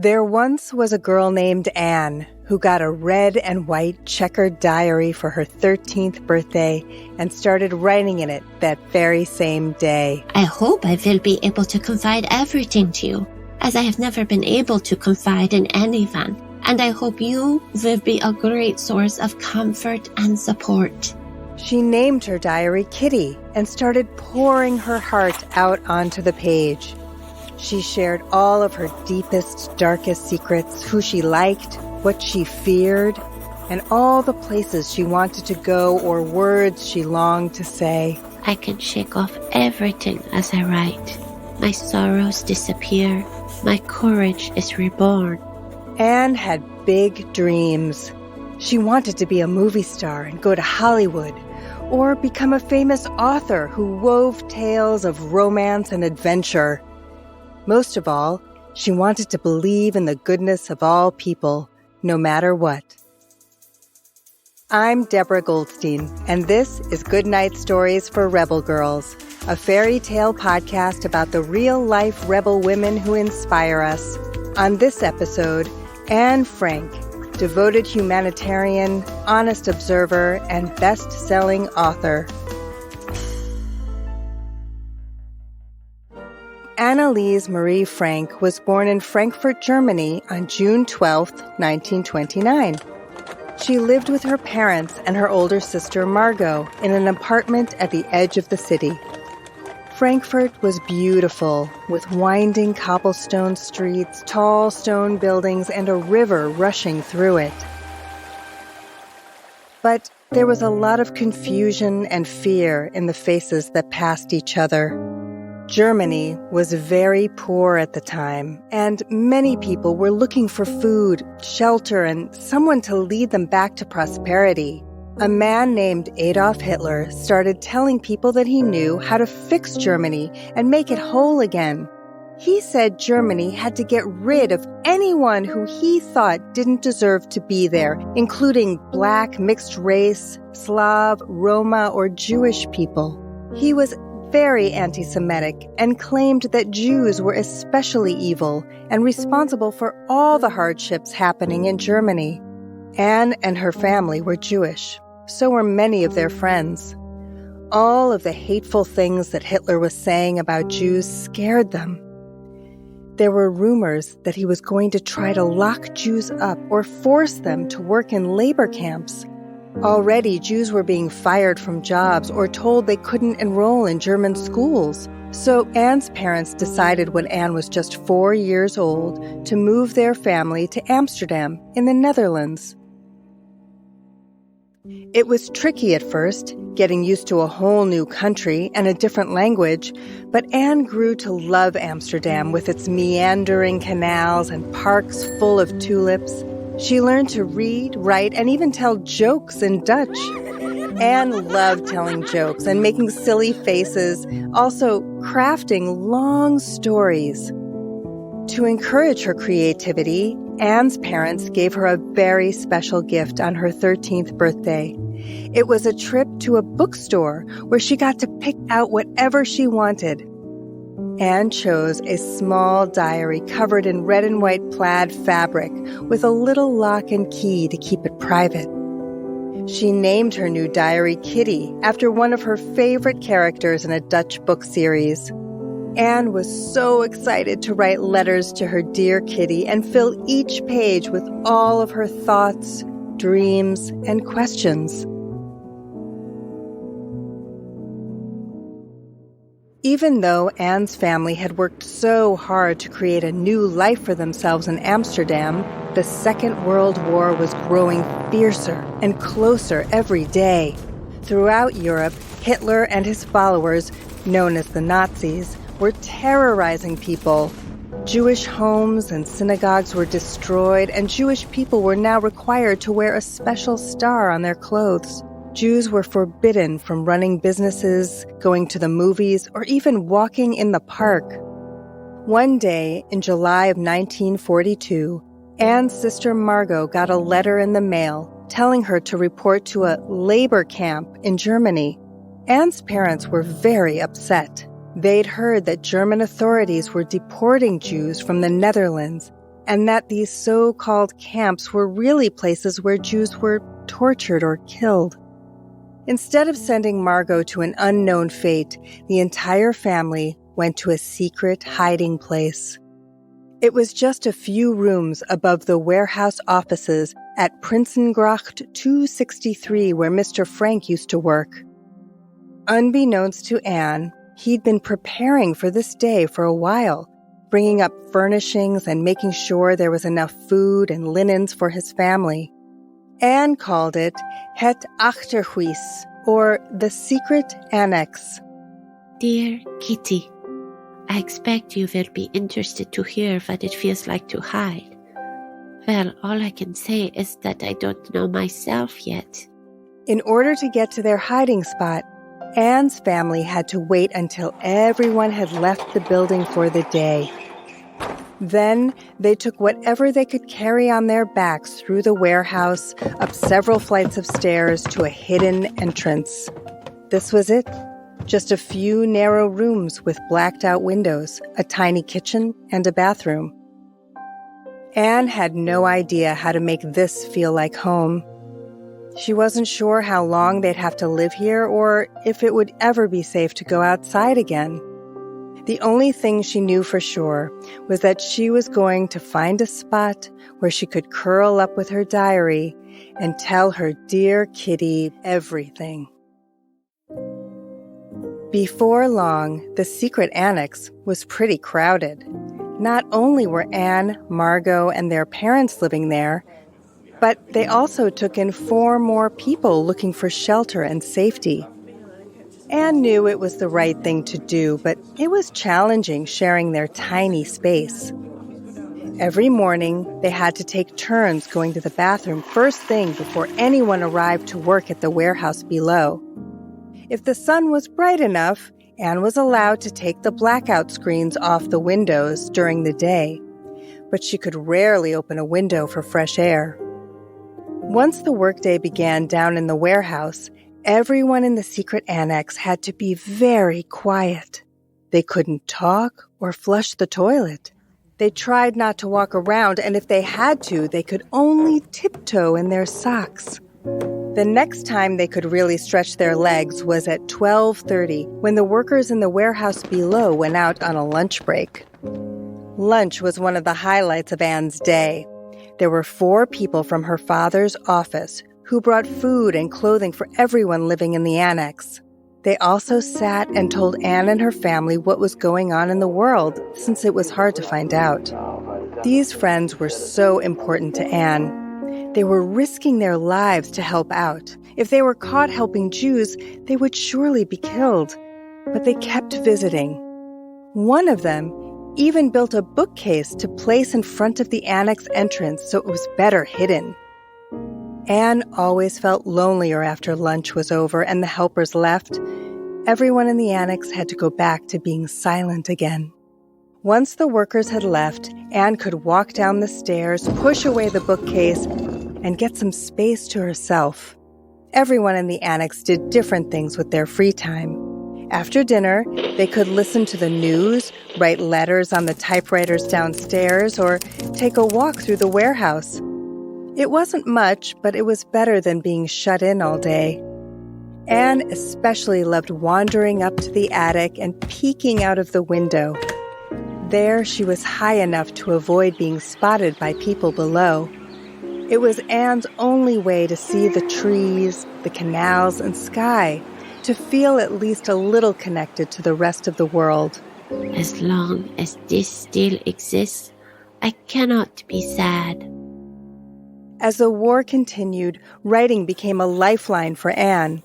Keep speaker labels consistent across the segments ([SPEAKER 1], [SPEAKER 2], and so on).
[SPEAKER 1] There once was a girl named Anne who got a red and white checkered diary for her 13th birthday and started writing in it that very same day.
[SPEAKER 2] I hope I will be able to confide everything to you, as I have never been able to confide in anyone, and I hope you will be a great source of comfort and support.
[SPEAKER 1] She named her diary Kitty and started pouring her heart out onto the page. She shared all of her deepest, darkest secrets, who she liked, what she feared, and all the places she wanted to go or words she longed to say.
[SPEAKER 2] I can shake off everything as I write. My sorrows disappear. My courage is reborn.
[SPEAKER 1] Anne had big dreams. She wanted to be a movie star and go to Hollywood, or become a famous author who wove tales of romance and adventure. Most of all, she wanted to believe in the goodness of all people, no matter what. I'm Deborah Goldstein, and this is Goodnight Stories for Rebel Girls, a fairy tale podcast about the real-life rebel women who inspire us. On this episode, Anne Frank, devoted humanitarian, honest observer, and best-selling author. Anneliese Marie Frank was born in Frankfurt, Germany on June 12, 1929. She lived with her parents and her older sister Margot in an apartment at the edge of the city. Frankfurt was beautiful, with winding cobblestone streets, tall stone buildings, and a river rushing through it. But there was a lot of confusion and fear in the faces that passed each other. Germany was very poor at the time, and many people were looking for food, shelter, and someone to lead them back to prosperity. A man named Adolf Hitler started telling people that he knew how to fix Germany and make it whole again. He said Germany had to get rid of anyone who he thought didn't deserve to be there, including Black, mixed race, Slav, Roma, or Jewish people. He was very anti-Semitic and claimed that Jews were especially evil and responsible for all the hardships happening in Germany. Anne and her family were Jewish. So were many of their friends. All of the hateful things that Hitler was saying about Jews scared them. There were rumors that he was going to try to lock Jews up or force them to work in labor camps. Already, Jews were being fired from jobs or told they couldn't enroll in German schools. So Anne's parents decided when Anne was just 4 years old to move their family to Amsterdam in the Netherlands. It was tricky at first, getting used to a whole new country and a different language, but Anne grew to love Amsterdam with its meandering canals and parks full of tulips. She learned to read, write, and even tell jokes in Dutch. Anne loved telling jokes and making silly faces, also crafting long stories. To encourage her creativity, Anne's parents gave her a very special gift on her 13th birthday. It was a trip to a bookstore where she got to pick out whatever she wanted. Anne chose a small diary covered in red and white plaid fabric with a little lock and key to keep it private. She named her new diary Kitty after one of her favorite characters in a Dutch book series. Anne was so excited to write letters to her dear Kitty and fill each page with all of her thoughts, dreams, and questions. Even though Anne's family had worked so hard to create a new life for themselves in Amsterdam, the Second World War was growing fiercer and closer every day. Throughout Europe, Hitler and his followers, known as the Nazis, were terrorizing people. Jewish homes and synagogues were destroyed, and Jewish people were now required to wear a special star on their clothes. Jews were forbidden from running businesses, going to the movies, or even walking in the park. One day, in July of 1942, Anne's sister Margot got a letter in the mail telling her to report to a labor camp in Germany. Anne's parents were very upset. They'd heard that German authorities were deporting Jews from the Netherlands, and that these so-called camps were really places where Jews were tortured or killed. Instead of sending Margot to an unknown fate, the entire family went to a secret hiding place. It was just a few rooms above the warehouse offices at Prinsengracht 263 where Mr. Frank used to work. Unbeknownst to Anne, he'd been preparing for this day for a while, bringing up furnishings and making sure there was enough food and linens for his family. Anne called it Het Achterhuis, or the Secret Annex.
[SPEAKER 2] Dear Kitty, I expect you will be interested to hear what it feels like to hide. Well, all I can say is that I don't know myself yet.
[SPEAKER 1] In order to get to their hiding spot, Anne's family had to wait until everyone had left the building for the day. Then they took whatever they could carry on their backs through the warehouse, up several flights of stairs to a hidden entrance. This was it. Just a few narrow rooms with blacked-out windows, a tiny kitchen, and a bathroom. Anne had no idea how to make this feel like home. She wasn't sure how long they'd have to live here or if it would ever be safe to go outside again. The only thing she knew for sure was that she was going to find a spot where she could curl up with her diary and tell her dear Kitty everything. Before long, the secret annex was pretty crowded. Not only were Anne, Margot, and their parents living there, but they also took in 4 more people looking for shelter and safety. Anne knew it was the right thing to do, but it was challenging sharing their tiny space. Every morning, they had to take turns going to the bathroom first thing before anyone arrived to work at the warehouse below. If the sun was bright enough, Anne was allowed to take the blackout screens off the windows during the day, but she could rarely open a window for fresh air. Once the workday began down in the warehouse, everyone in the secret annex had to be very quiet. They couldn't talk or flush the toilet. They tried not to walk around, and if they had to, they could only tiptoe in their socks. The next time they could really stretch their legs was at 12:30, when the workers in the warehouse below went out on a lunch break. Lunch was one of the highlights of Anne's day. There were 4 people from her father's office who brought food and clothing for everyone living in the annex. They also sat and told Anne and her family what was going on in the world, since it was hard to find out. These friends were so important to Anne. They were risking their lives to help out. If they were caught helping Jews, they would surely be killed. But they kept visiting. One of them even built a bookcase to place in front of the annex entrance so it was better hidden. Anne always felt lonelier after lunch was over and the helpers left. Everyone in the annex had to go back to being silent again. Once the workers had left, Anne could walk down the stairs, push away the bookcase, and get some space to herself. Everyone in the annex did different things with their free time. After dinner, they could listen to the news, write letters on the typewriters downstairs, or take a walk through the warehouse. It wasn't much, but it was better than being shut in all day. Anne especially loved wandering up to the attic and peeking out of the window. There, she was high enough to avoid being spotted by people below. It was Anne's only way to see the trees, the canals, and sky, to feel at least a little connected to the rest of the world.
[SPEAKER 2] As long as this still exists, I cannot be sad.
[SPEAKER 1] As the war continued, writing became a lifeline for Anne.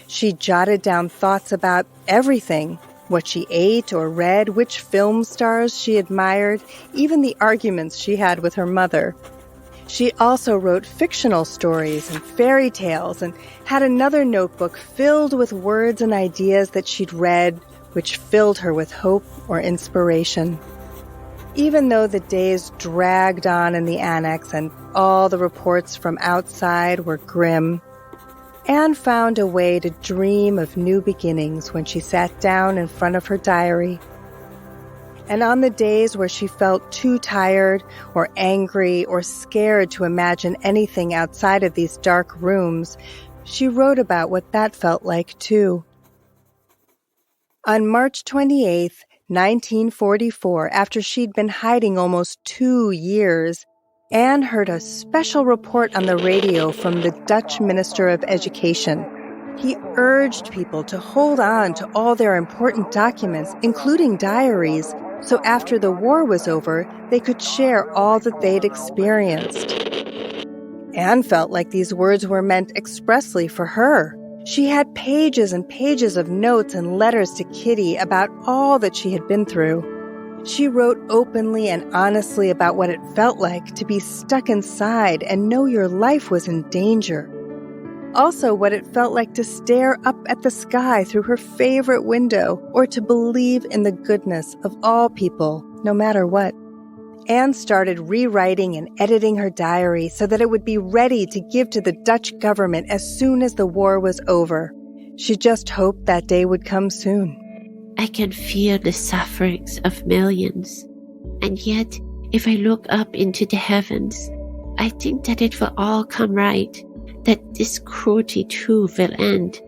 [SPEAKER 1] She jotted down thoughts about everything, what she ate or read, which film stars she admired, even the arguments she had with her mother. She also wrote fictional stories and fairy tales and had another notebook filled with words and ideas that she'd read, which filled her with hope or inspiration. Even though the days dragged on in the annex and all the reports from outside were grim, Anne found a way to dream of new beginnings when she sat down in front of her diary. And on the days where she felt too tired or angry or scared to imagine anything outside of these dark rooms, she wrote about what that felt like too. On March 28, 1944, after she'd been hiding almost 2 years, Anne heard a special report on the radio from the Dutch Minister of Education. He urged people to hold on to all their important documents, including diaries, so after the war was over, they could share all that they'd experienced. Anne felt like these words were meant expressly for her. She had pages and pages of notes and letters to Kitty about all that she had been through. She wrote openly and honestly about what it felt like to be stuck inside and know your life was in danger. Also, what it felt like to stare up at the sky through her favorite window or to believe in the goodness of all people, no matter what. Anne started rewriting and editing her diary so that it would be ready to give to the Dutch government as soon as the war was over. She just hoped that day would come soon.
[SPEAKER 2] I can feel the sufferings of millions. And yet, if I look up into the heavens, I think that it will all come right, that this cruelty too will end,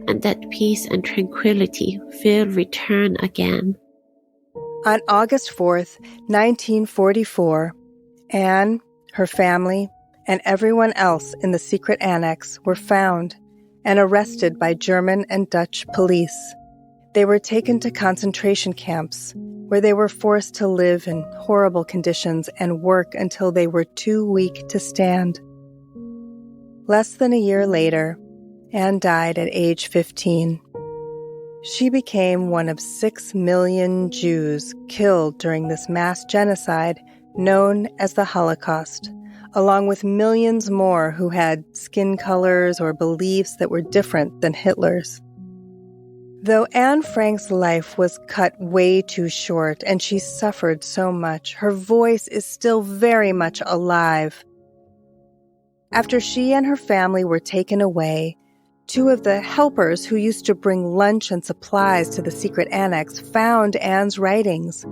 [SPEAKER 2] and that peace and tranquility will return again.
[SPEAKER 1] On August 4th, 1944, Anne, her family, and everyone else in the secret annex were found and arrested by German and Dutch police. They were taken to concentration camps, where they were forced to live in horrible conditions and work until they were too weak to stand. Less than a year later, Anne died at age 15. She became one of 6 million Jews killed during this mass genocide known as the Holocaust, along with millions more who had skin colors or beliefs that were different than Hitler's. Though Anne Frank's life was cut way too short and she suffered so much, her voice is still very much alive. After she and her family were taken away, 2 of the helpers who used to bring lunch and supplies to the secret annex found Anne's writings.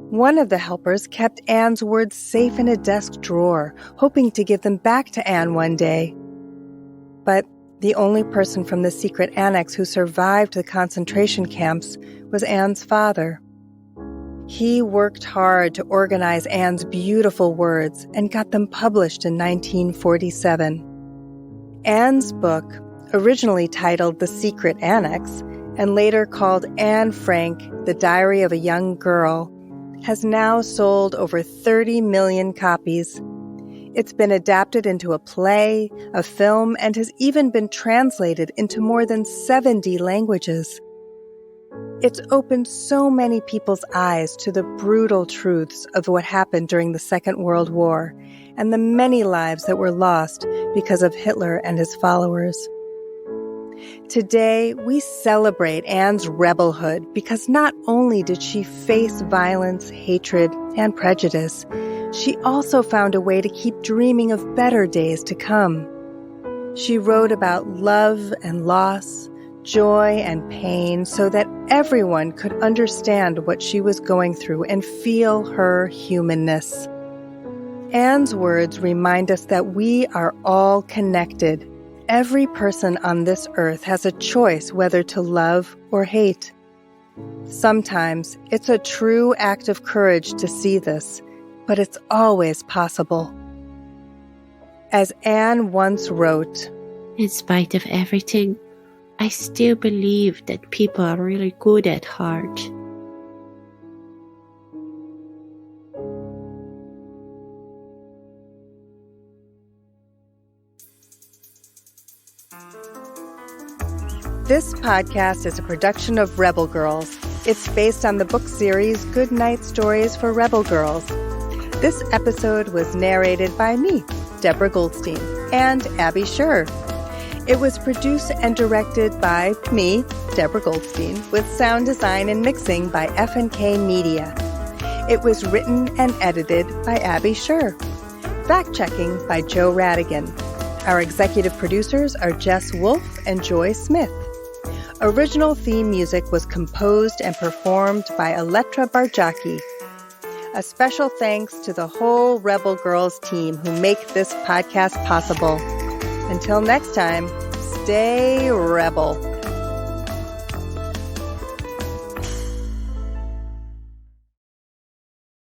[SPEAKER 1] One of the helpers kept Anne's words safe in a desk drawer, hoping to give them back to Anne one day. But the only person from the secret annex who survived the concentration camps was Anne's father. He worked hard to organize Anne's beautiful words and got them published in 1947. Anne's book, originally titled The Secret Annex, and later called Anne Frank, The Diary of a Young Girl, has now sold over 30 million copies. It's been adapted into a play, a film, and has even been translated into more than 70 languages. It's opened so many people's eyes to the brutal truths of what happened during the Second World War and the many lives that were lost because of Hitler and his followers. Today, we celebrate Anne's rebelhood because not only did she face violence, hatred, and prejudice, she also found a way to keep dreaming of better days to come. She wrote about love and loss, joy and pain, so that everyone could understand what she was going through and feel her humanness. Anne's words remind us that we are all connected. Every person on this earth has a choice whether to love or hate. Sometimes it's a true act of courage to see this, but it's always possible. As Anne once wrote,
[SPEAKER 2] In spite of everything, I still believe that people are really good at heart.
[SPEAKER 1] This podcast is a production of Rebel Girls. It's based on the book series Good Night Stories for Rebel Girls. This episode was narrated by me, Deborah Goldstein, and Abby Sher. It was produced and directed by me, Deborah Goldstein, with sound design and mixing by F&K Media. It was written and edited by Abby Sher. Fact-checking by Joe Rhatigan. Our executive producers are Jess Wolfe and Joy Smith. Original theme music was composed and performed by Elettra Bargiacchi. A special thanks to the whole Rebel Girls team who make this podcast possible. Until next time, stay rebel.